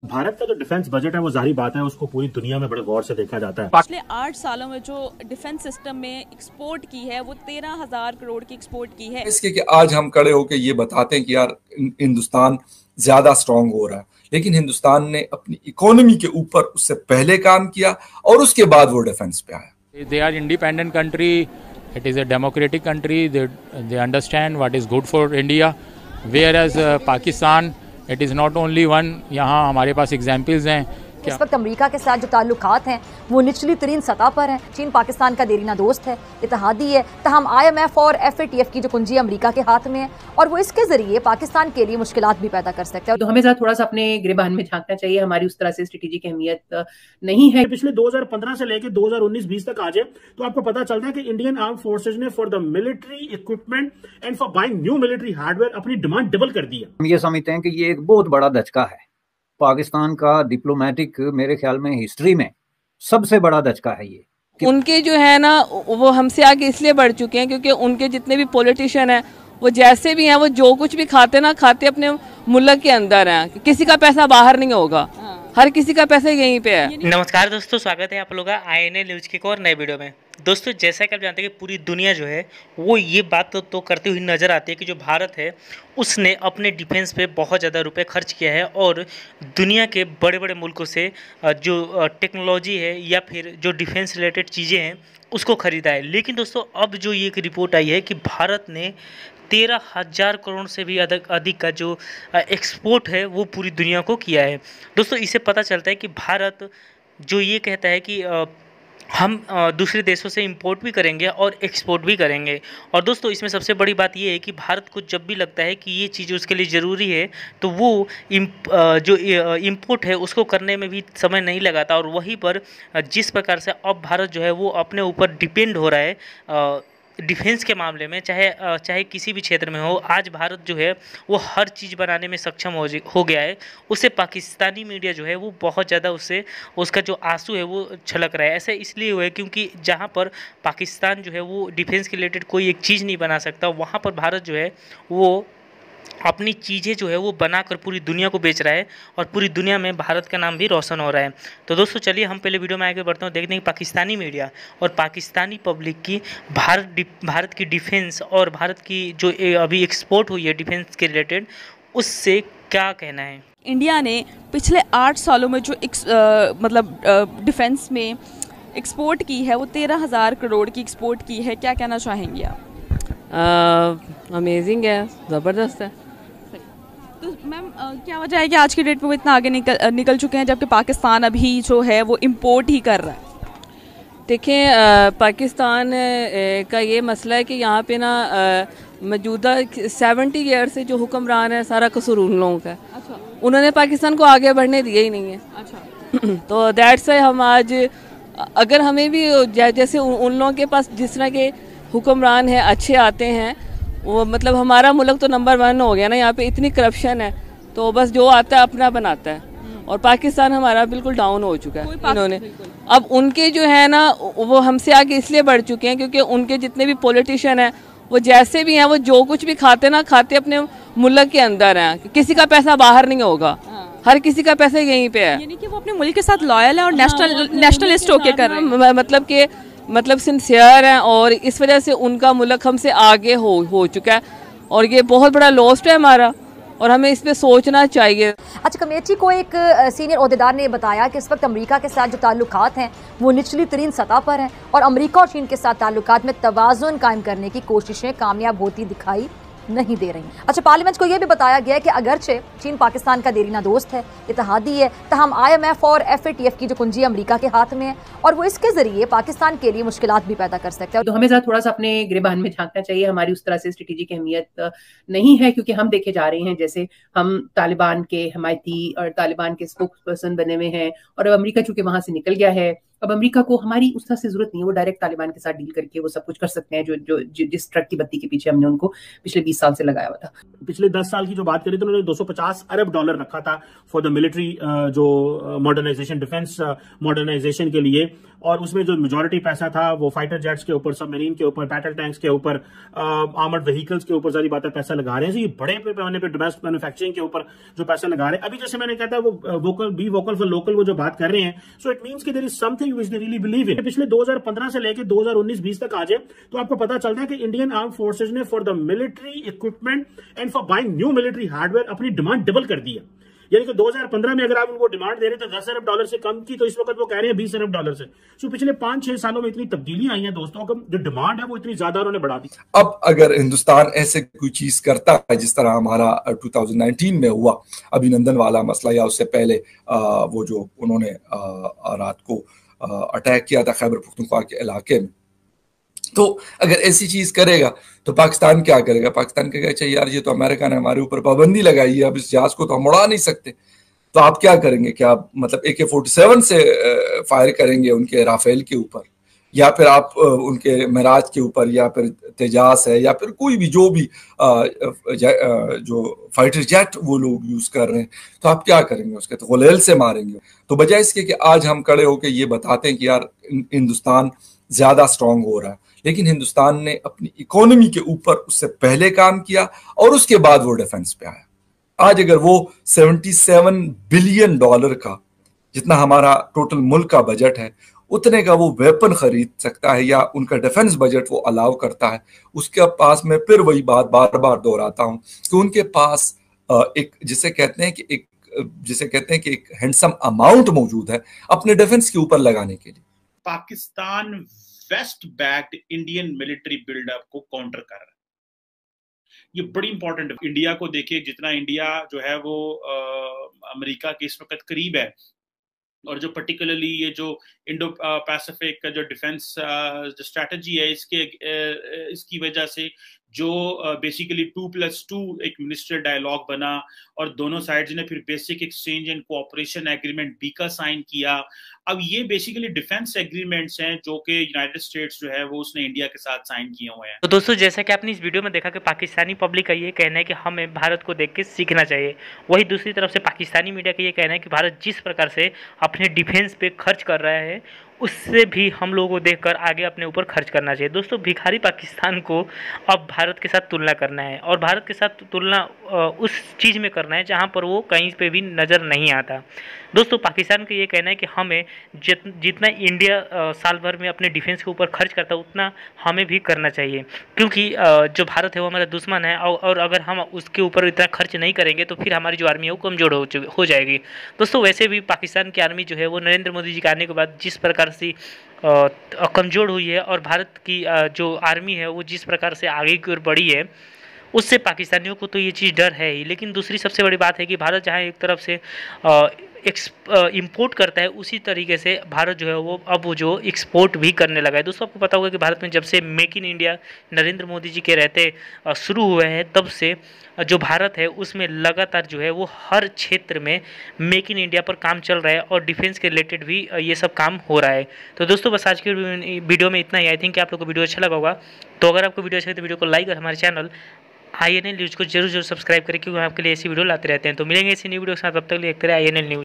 भारत का जो defence budget है वो जाहिर बात है उसको पूरी दुनिया में बड़े गौर से देखा जाता है। पिछले 8 सालों में जो डिफेंस सिस्टम में एक्सपोर्ट की है वो 13,000 करोड़ की एक्सपोर्ट की है। इसके कि आज हम खड़े होकर ये बताते हैं कि यार हिंदुस्तान ज्यादा स्ट्रांग हो रहा है, लेकिन हिंदुस्तान ने अपनी इकोनॉमी के ऊपर उससे पहले काम किया और उसके बाद वो डिफेंस पे आया। They are independent country. It is a democratic country. They understand what is good for India. Whereas Pakistan, it is not only one. यहाँ हमारे पास examples हैं। इस वक्त अमेरिका के साथ जो ताल्लुकात हैं वो निचली तरीन सतह पर हैं। चीन पाकिस्तान का देरीना दोस्त है, इत्तेहादी है, तहम IMF और FATF की जो कुंजी अमेरिका के हाथ में है और वो इसके जरिए पाकिस्तान के लिए मुश्किलात भी पैदा कर सकते हैं। तो हमें थोड़ा सा अपने गिरबान में झांकना चाहिए, हमारी उस तरह से स्ट्रेटेजिक अहमियत नहीं है। पिछले 2015 से लेकर 2019-20 तक आ जाए तो आपको पता चलता है कि इंडियन आर्म फोर्सेज ने for the military equipment and for buying new military hardware अपनी डिमांड डबल कर दी है। हम ये समझते हैं कि ये एक बहुत बड़ा दचका है पाकिस्तान का डिप्लोमेटिक, मेरे ख्याल में हिस्ट्री में सबसे बड़ा दचका है ये। उनके जो है ना वो हमसे आगे इसलिए बढ़ चुके हैं क्योंकि उनके जितने भी पॉलिटिशियन हैं वो जैसे भी हैं वो जो कुछ भी खाते अपने मुल्क के अंदर हैं, किसी का पैसा बाहर नहीं होगा, हर किसी का पैसा यहीं पे है। नमस्कार दोस्तों, स्वागत है आप लोगों का INA न्यूज़ के एक और नए वीडियो में। दोस्तों जैसा कि आप जानते हैं कि पूरी दुनिया जो है वो ये बात तो करती हुई नज़र आती है कि जो भारत है उसने अपने डिफेंस पे बहुत ज़्यादा रुपए खर्च किया है और दुनिया के बड़े बड़े मुल्कों से जो टेक्नोलॉजी है या फिर जो डिफेंस रिलेटेड चीज़ें हैं उसको ख़रीदा है। लेकिन दोस्तों अब जो ये एक रिपोर्ट आई है कि भारत ने 13,000 करोड़ से भी अधिक का जो एक्सपोर्ट है वो पूरी दुनिया को किया है। दोस्तों इससे पता चलता है कि भारत जो ये कहता है कि हम दूसरे देशों से इंपोर्ट भी करेंगे और एक्सपोर्ट भी करेंगे। और दोस्तों इसमें सबसे बड़ी बात ये है कि भारत को जब भी लगता है कि ये चीज़ उसके लिए ज़रूरी है तो वो जो इंपोर्ट है उसको करने में भी समय नहीं लगाता। और वहीं पर जिस प्रकार से अब भारत जो है वो अपने ऊपर डिपेंड हो रहा है डिफेंस के मामले में, चाहे किसी भी क्षेत्र में हो, आज भारत जो है वो हर चीज़ बनाने में सक्षम हो गया है। उससे पाकिस्तानी मीडिया जो है वो बहुत ज़्यादा उसका जो आंसू है वो छलक रहा है। ऐसा इसलिए हुआ है क्योंकि जहाँ पर पाकिस्तान जो है वो डिफेंस के रिलेटेड कोई एक चीज़ नहीं बना सकता, वहाँ पर भारत जो है वो अपनी चीज़ें जो है वो बनाकर पूरी दुनिया को बेच रहा है और पूरी दुनिया में भारत का नाम भी रोशन हो रहा है। तो दोस्तों चलिए हम पहले वीडियो में आगे बढ़ते हैं, देखते हैं कि पाकिस्तानी मीडिया और पाकिस्तानी पब्लिक की भारत की डिफेंस और भारत की जो अभी एक्सपोर्ट हुई है डिफेंस के रिलेटेड उससे क्या कहना है। इंडिया ने पिछले 8 सालों में जो डिफेंस में एक्सपोर्ट की है वो 13,000 करोड़ की एक्सपोर्ट की है, क्या कहना चाहेंगे आप? अमेजिंग है, ज़बरदस्त है। तो मैम क्या वजह है कि आज की डेट में वो इतना आगे निकल चुके हैं जबकि पाकिस्तान अभी जो है वो इम्पोर्ट ही कर रहा है? देखें पाकिस्तान का ये मसला है कि यहाँ पे ना मौजूदा 70 ईयर से जो हुक्मरान है सारा कसूर उन लोगों का है। अच्छा। उन्होंने पाकिस्तान को आगे बढ़ने दिया ही नहीं है। अच्छा। तो दैट्स व्हाई हम आज अगर हमें भी जैसे उन लोगों के पास जिस तरह के हुक्मरान हैं अच्छे आते हैं, वो मतलब हमारा मुल्क तो नंबर 1 हो गया ना, यहाँ पे इतनी करप्शन है तो बस जो आता है अपना बनाता है और पाकिस्तान हमारा बिल्कुल डाउन हो चुका है इन्होंने। अब उनके जो है ना वो हमसे आगे इसलिए बढ़ चुके हैं क्योंकि उनके जितने भी पॉलिटिशियन हैं वो जैसे भी हैं वो जो कुछ भी खाते अपने मुल्क के अंदर हैं, किसी का पैसा बाहर नहीं होगा, हर किसी का पैसा यहीं पे है। यानी कि वो अपने मुल्क के साथ लॉयल है और नेशनलिस्ट होके कर रहे हैं, मतलब सिंसियर हैं और इस वजह से उनका मुल्क हमसे आगे हो चुका है और ये बहुत बड़ा लॉस्ट है हमारा और हमें इस पे सोचना चाहिए। अच्छा, कमेटी को एक सीनियर ओहदेदार ने बताया कि इस वक्त अमेरिका के साथ जो ताल्लुकात हैं वो निचली तरीन सतह पर हैं और अमेरिका और चीन के साथ ताल्लुकात में तवाज़ुन कायम करने की कोशिशें कामयाब होती दिखाई नहीं दे रही। अच्छा, पार्लियामेंट को यह भी बताया गया है कि अगरचे चीन पाकिस्तान का देरीना दोस्त है, इत्तेहादी है, तहम IMF और FATF की जो कुंजी अमेरिका के हाथ में है और वो इसके जरिए पाकिस्तान के लिए मुश्किलात भी पैदा कर सकते हैं। तो हमें थोड़ा सा अपने गिरबान में झांकना चाहिए, हमारी उस तरह से स्ट्रेटेजिक अहमियत नहीं है क्योंकि हम देखे जा रहे हैं जैसे हम तालिबान के हमायती और तालिबान के स्पोक्स पर्सन बने हुए हैं और अब अमेरिका चूंकि वहां से निकल गया है अब अमेरिका को हमारी उस तरह से जरूरत नहीं है, वो डायरेक्ट तालिबान के साथ डील करके वो सब कुछ कर सकते हैं जो जिस ट्रक की बत्ती के पीछे हमने उनको पिछले 20 साल से लगाया हुआ था। पिछले 10 साल की जो बात करें तो उन्होंने $250 अरब रखा था फॉर द मिलिट्री जो मॉडर्नाइजेशन, डिफेंस मॉडर्नाइजेशन के लिए, और उसमें जो मेजॉरिटी पैसा था वो फाइटर जेट्स के ऊपर, सबमरीन के ऊपर, बैटल टैंक्स के ऊपर, आर्मर्ड व्हीकल्स के ऊपर सारी बातें पैसा लगा रहे हैं। ये बड़े पैमाने पे डोमेस्टिक मैन्युफैक्चरिंग के ऊपर जो पैसा लगा रहे हैं। अभी जैसे मैंने कहा था वो वोकल फॉर लोकल वो जो बात कर रहे हैं, सो इट मींस कि there is something which they really believe in. पिछले 2015 से लेकर 2019-20 तक आ जाए तो आपको पता चलता है कि इंडियन आर्म फोर्सेज ने for the military equipment and for buying new military hardware अपनी डिमांड डबल कर दी है। यानी कि 2015 में अगर आप उनको डिमांड दे रहे थे $10 अरब से कम की, तो इस वक्त वो कह रहे हैं $20 अरब से। सो पिछले 5-6 सालों में इतनी तब्दीली आई है दोस्तों, जो डिमांड है वो इतनी ज्यादा उन्होंने बढ़ा दी। अब अगर हिंदुस्तान ऐसे कोई चीज करता है जिस तरह हमारा 2019 में हुआ अभिनंदन वाला मसला, या उससे पहले वो जो उन्होंने रात को अटैक किया था खैबर पख्तूनख्वा के इलाके में, तो अगर ऐसी चीज करेगा तो पाकिस्तान क्या करेगा? पाकिस्तान कहेगा अच्छा यार ये तो अमेरिका ने हमारे ऊपर पाबंदी लगाई है, अब इस जहाज को तो हम उड़ा नहीं सकते, तो आप क्या करेंगे? क्या आप मतलब AK-47 से फायर करेंगे उनके राफेल के ऊपर, या फिर आप उनके मिराज के ऊपर, या फिर तेजास है, या फिर कोई भी जो भी जो फाइटर जेट वो लोग यूज कर रहे हैं, तो आप क्या करेंगे? उसके तो गुलेल से मारेंगे। तो बजाय इसके कि आज हम खड़े होकर ये बताते हैं कि यार हिंदुस्तान ज्यादा स्ट्रांग हो रहा है, लेकिन हिंदुस्तान ने अपनी इकोनॉमी के ऊपर उससे पहले काम किया और उसके बाद वो डिफेंस पे आया। आज अगर वो $77 बिलियन का, जितना हमारा टोटल मुल्क का बजट है, उतने का वो वेपन खरीद सकता है, या उनका डिफेंस बजट वो अलाउ करता है, उसके पास मैं फिर वही बात बार बार दोहराता हूं कि उनके पास एक जिसे कहते हैं कि एक हैंडसम अमाउंट मौजूद है अपने डिफेंस के ऊपर लगाने के लिए। Pakistan west backed Indian military buildup को काउंटर कर रहा है, ये बड़ी इंपॉर्टेंट है। इंडिया को देखिए, जितना इंडिया जो है वो अमेरिका के इस वक्त करीब है, और जो पर्टिकुलरली ये जो इंडो पैसिफिक का जो डिफेंस स्ट्रैटेजी है, इसकी वजह से जो बेसिकली 2+2 एक मिनिस्ट्रियल डायलॉग बना, और दोनों साइड्स ने फिर basic exchange and cooperation agreement BECA sign किया। अब ये बेसिकली डिफेंस एग्रीमेंट्स हैं जो कि यूनाइटेड स्टेट्स जो है वो उसने इंडिया के साथ साइन किए हुए हैं। तो दोस्तों, जैसा कि आपने इस वीडियो में देखा कि पाकिस्तानी पब्लिक का ये कहना है कि हमें भारत को देख के सीखना चाहिए, वही दूसरी तरफ से पाकिस्तानी मीडिया का ये कहना है कि भारत जिस प्रकार से अपने डिफेंस पे खर्च कर रहा है, उससे भी हम लोगों को देखकर आगे अपने ऊपर खर्च करना चाहिए। दोस्तों, भिखारी पाकिस्तान को अब भारत के साथ तुलना करना है, और भारत के साथ तुलना उस चीज़ में करना है जहां पर वो कहीं पे भी नज़र नहीं आता। दोस्तों, पाकिस्तान का ये कहना है कि हमें जितना इंडिया साल भर में अपने डिफेंस के ऊपर खर्च करता है उतना हमें भी करना चाहिए, क्योंकि जो भारत है वो हमारा दुश्मन है, और अगर हम उसके ऊपर इतना खर्च नहीं करेंगे तो फिर हमारी जो आर्मी है वो कमज़ोर हो जाएगी। दोस्तों, वैसे भी पाकिस्तान की आर्मी जो है वो नरेंद्र मोदी जी के आने के बाद जिस प्रकार से कमज़ोर हुई है, और भारत की जो आर्मी है वो जिस प्रकार से आगे की ओर बढ़ी है, उससे पाकिस्तानियों को तो ये चीज़ डर है ही। लेकिन दूसरी सबसे बड़ी बात है कि भारत जहाँ एक तरफ से इंपोर्ट करता है, उसी तरीके से भारत जो है वो अब वो जो एक्सपोर्ट भी करने लगा है। दोस्तों, आपको पता होगा कि भारत में जब से make in India Narendra Modi ji के रहते शुरू हुए हैं, तब से जो भारत है उसमें लगातार जो है वो हर क्षेत्र में मेक इन इंडिया पर काम चल रहा है, और डिफेंस के रिलेटेड भी ये सब काम हो रहा है। तो दोस्तों, बस आज की वीडियो में इतना ही। आई थिंक कि आप लोग को वीडियो अच्छा लगा होगा। तो अगर आपको वीडियो अच्छा लगे तो वीडियो को लाइक और हमारे चैनल INL न्यूज़ को जरूर सब्सक्राइब करें, क्योंकि हम आपके लिए ऐसी वीडियो लाते रहते हैं। तो मिलेंगे ऐसी न्यू वीडियो के साथ, तब तक देखते रहे INL न्यूज़।